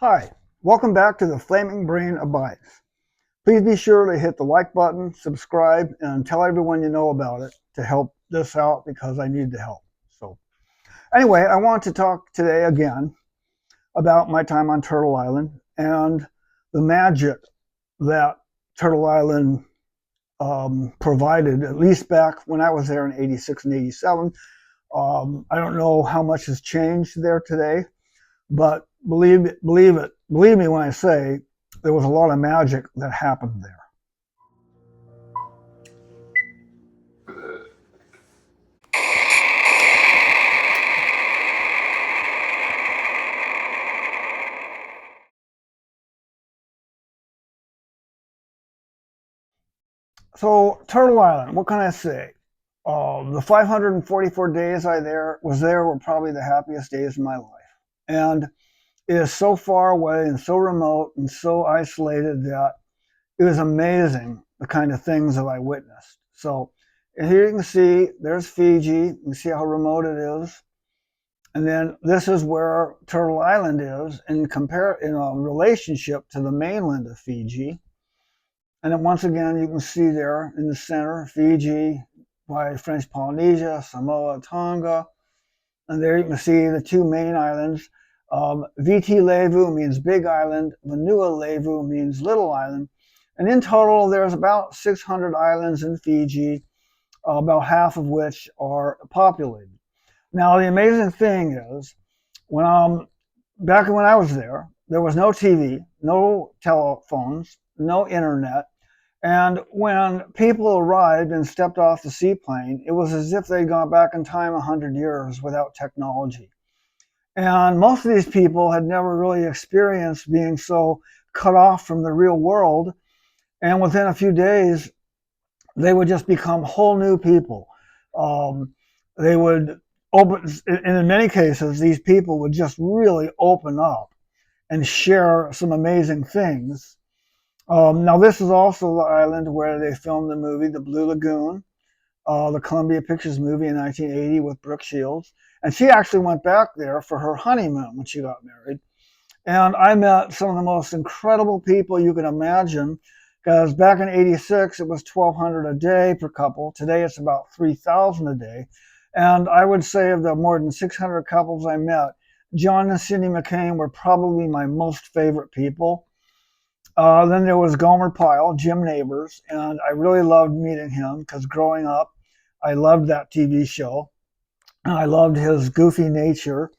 Hi, welcome back to the Flaming Brain Abides. Please be sure to hit the like button, subscribe, and tell everyone you know about it to help this out because I need the help. So, anyway, I want to talk today again about my time on Turtle Island and the magic that Turtle Island provided, at least back when I was there in '86 and '87. I don't know how much has changed there today, but believe me when I say there was a lot of magic that happened there. So Turtle Island, what can I say? The 544 days was there were probably the happiest days of my life, and it is so far away and so remote and so isolated that it was amazing the kind of things that I witnessed. So here you can see there's Fiji. You can see how remote it is. And then this is where Turtle Island is in a relationship to the mainland of Fiji. And then once again, you can see there in the center, Fiji by French Polynesia, Samoa, Tonga. And there you can see the two main islands. Viti Levu means big island. Vanua Levu means little island. And in total, there's about 600 islands in Fiji, about half of which are populated. Now, the amazing thing is, back when I was there was no TV, no telephones, no internet. And when people arrived and stepped off the seaplane, it was as if they'd gone back in time 100 years without technology. And most of these people had never really experienced being so cut off from the real world. And within a few days, they would just become whole new people. They would open, and in many cases, these people would just really open up and share some amazing things. Now, this is also the island where they filmed the movie The Blue Lagoon, the Columbia Pictures movie in 1980 with Brooke Shields. And she actually went back there for her honeymoon when she got married. And I met some of the most incredible people you can imagine, because back in '86, it was $1,200 a day per couple. Today, it's about $3,000 a day. And I would say of the more than 600 couples I met, John and Cindy McCain were probably my most favorite people. Then there was Gomer Pyle, Jim Neighbors, and I really loved meeting him because growing up, I loved that TV show. And I loved his goofy nature,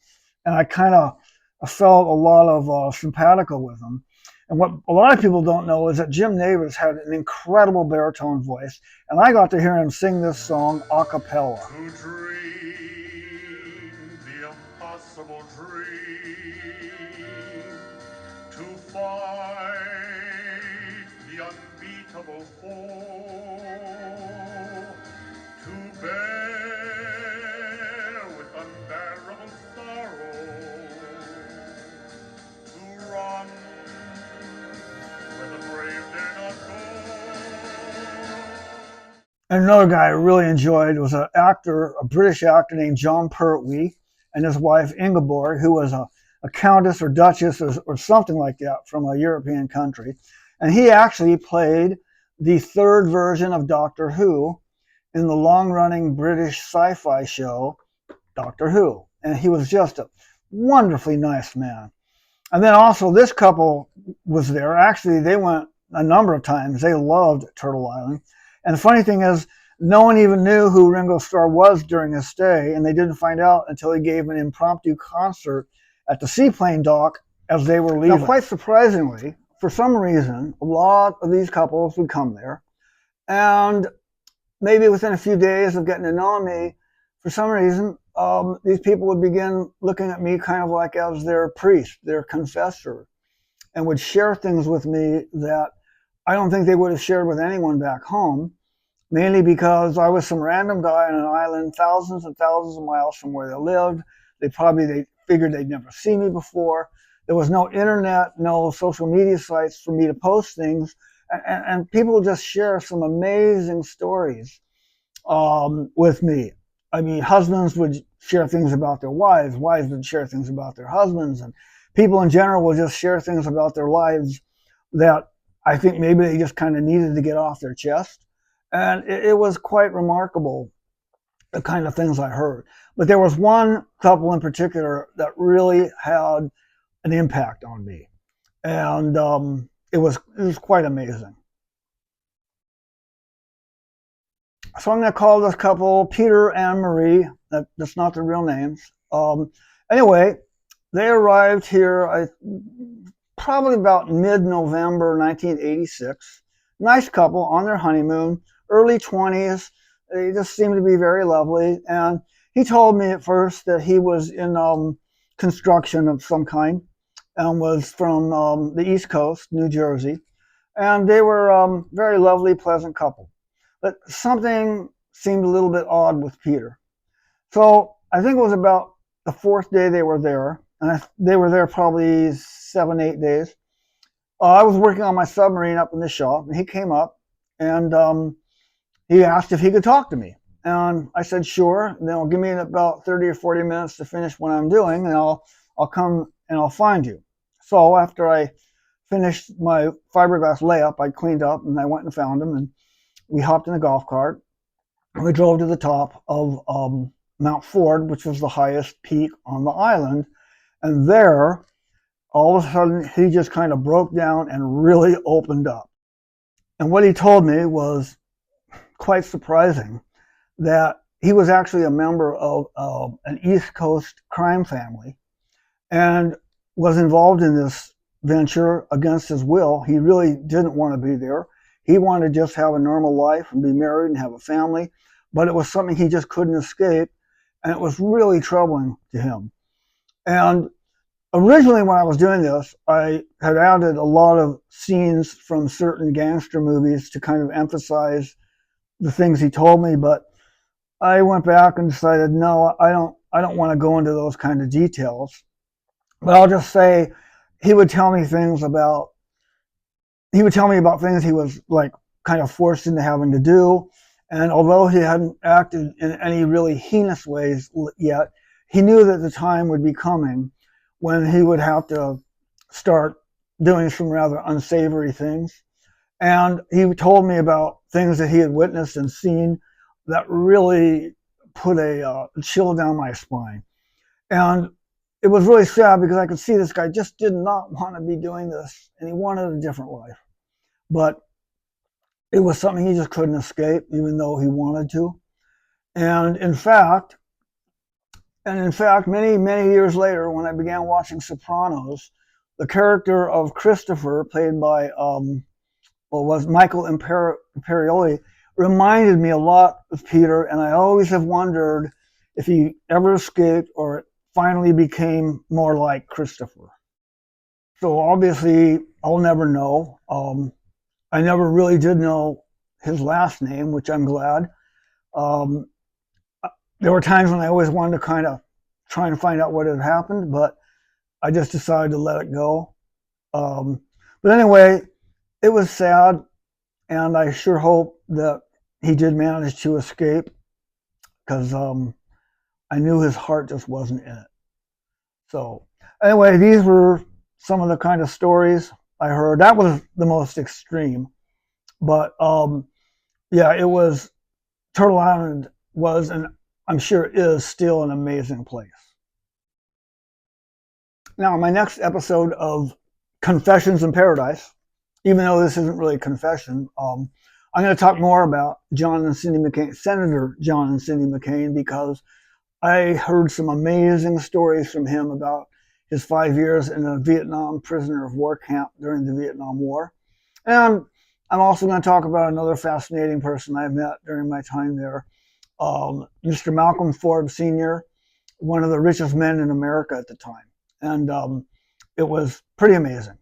and I kind of felt a lot of simpatico with him. And what a lot of people don't know is that Jim Neighbors had an incredible baritone voice, and I got to hear him sing this song a cappella. To dream the impossible dream, to fight the unbeatable foe, to bear with unbearable sorrow, to run where the brave dare not go. Another guy I really enjoyed was a British actor named John Pertwee, and his wife Ingeborg, who was a countess or duchess or something like that from a European country. And he actually played the third version of Doctor Who in the long-running British sci-fi show Doctor Who. And he was just a wonderfully nice man. And then also this couple was there. Actually, they went a number of times. They loved Turtle Island. And the funny thing is, no one even knew who Ringo Starr was during his stay, and they didn't find out until he gave an impromptu concert at the seaplane dock as they were leaving. Now, quite surprisingly, for some reason, a lot of these couples would come there, and maybe within a few days of getting to know me, for some reason, these people would begin looking at me kind of like as their priest, their confessor, and would share things with me that I don't think they would have shared with anyone back home, mainly because I was some random guy on an island thousands and thousands of miles from where they lived. They figured they'd never seen me before. There was no internet, no social media sites for me to post things. And people would just share some amazing stories with me. I mean, husbands would share things about their wives would share things about their husbands, and people in general will just share things about their lives that I think maybe they just kind of needed to get off their chest. And it was quite remarkable, the kind of things I heard. But there was one couple in particular that really had an impact on me. And it was quite amazing. So I'm going to call this couple Peter and Marie. That's not their real names. Anyway, they arrived here probably about mid-November 1986. Nice couple on their honeymoon, early 20s. They just seemed to be very lovely. And he told me at first that he was in construction of some kind and was from the East Coast, New Jersey. And they were very lovely, pleasant couple. But something seemed a little bit odd with Peter. So I think it was about the fourth day they were there, and they were there probably 7, 8 days. I was working on my submarine up in the shop, and he came up, and he asked if he could talk to me. And I said, sure. Then I'll give me about 30 or 40 minutes to finish what I'm doing, and I'll come and I'll find you. So after I finished my fiberglass layup, I cleaned up, and I went and found him, and we hopped in a golf cart, and we drove to the top of Mount Ford, which was the highest peak on the island. And there, all of a sudden, he just kind of broke down and really opened up. And what he told me was quite surprising, that he was actually a member of an East Coast crime family and was involved in this venture against his will. He really didn't want to be there. He wanted to just have a normal life and be married and have a family, but it was something he just couldn't escape, and it was really troubling to him. And originally when I was doing this, I had added a lot of scenes from certain gangster movies to kind of emphasize the things he told me, but I went back and decided, no, I don't want to go into those kind of details. But I'll just say he would tell me about things he was like kind of forced into having to do. And although he hadn't acted in any really heinous ways yet, he knew that the time would be coming when he would have to start doing some rather unsavory things. And he told me about things that he had witnessed and seen that really put a chill down my spine. And it was really sad because I could see this guy just did not want to be doing this, and he wanted a different life. But it was something he just couldn't escape, even though he wanted to. And in fact, many, many years later, when I began watching Sopranos, the character of Christopher, played by was Michael Imperioli, reminded me a lot of Peter, and I always have wondered if he ever escaped or finally became more like Christopher. So obviously, I'll never know. I never really did know his last name, which I'm glad. There were times when I always wanted to kind of try and find out what had happened, but I just decided to let it go. But anyway, it was sad, and I sure hope that he did manage to escape, because I knew his heart just wasn't in it. So anyway, these were some of the kind of stories I heard. That was the most extreme. But yeah, it was, Turtle Island was, and I'm sure is still, an amazing place. Now, my next episode of Confessions in Paradise, even though this isn't really a confession, I'm going to talk more about John and Cindy McCain, Senator John and Cindy McCain, because I heard some amazing stories from him about his 5 years in a Vietnam prisoner of war camp during the Vietnam War. And I'm also going to talk about another fascinating person I met during my time there, Mr. Malcolm Forbes Sr., one of the richest men in America at the time. And it was pretty amazing.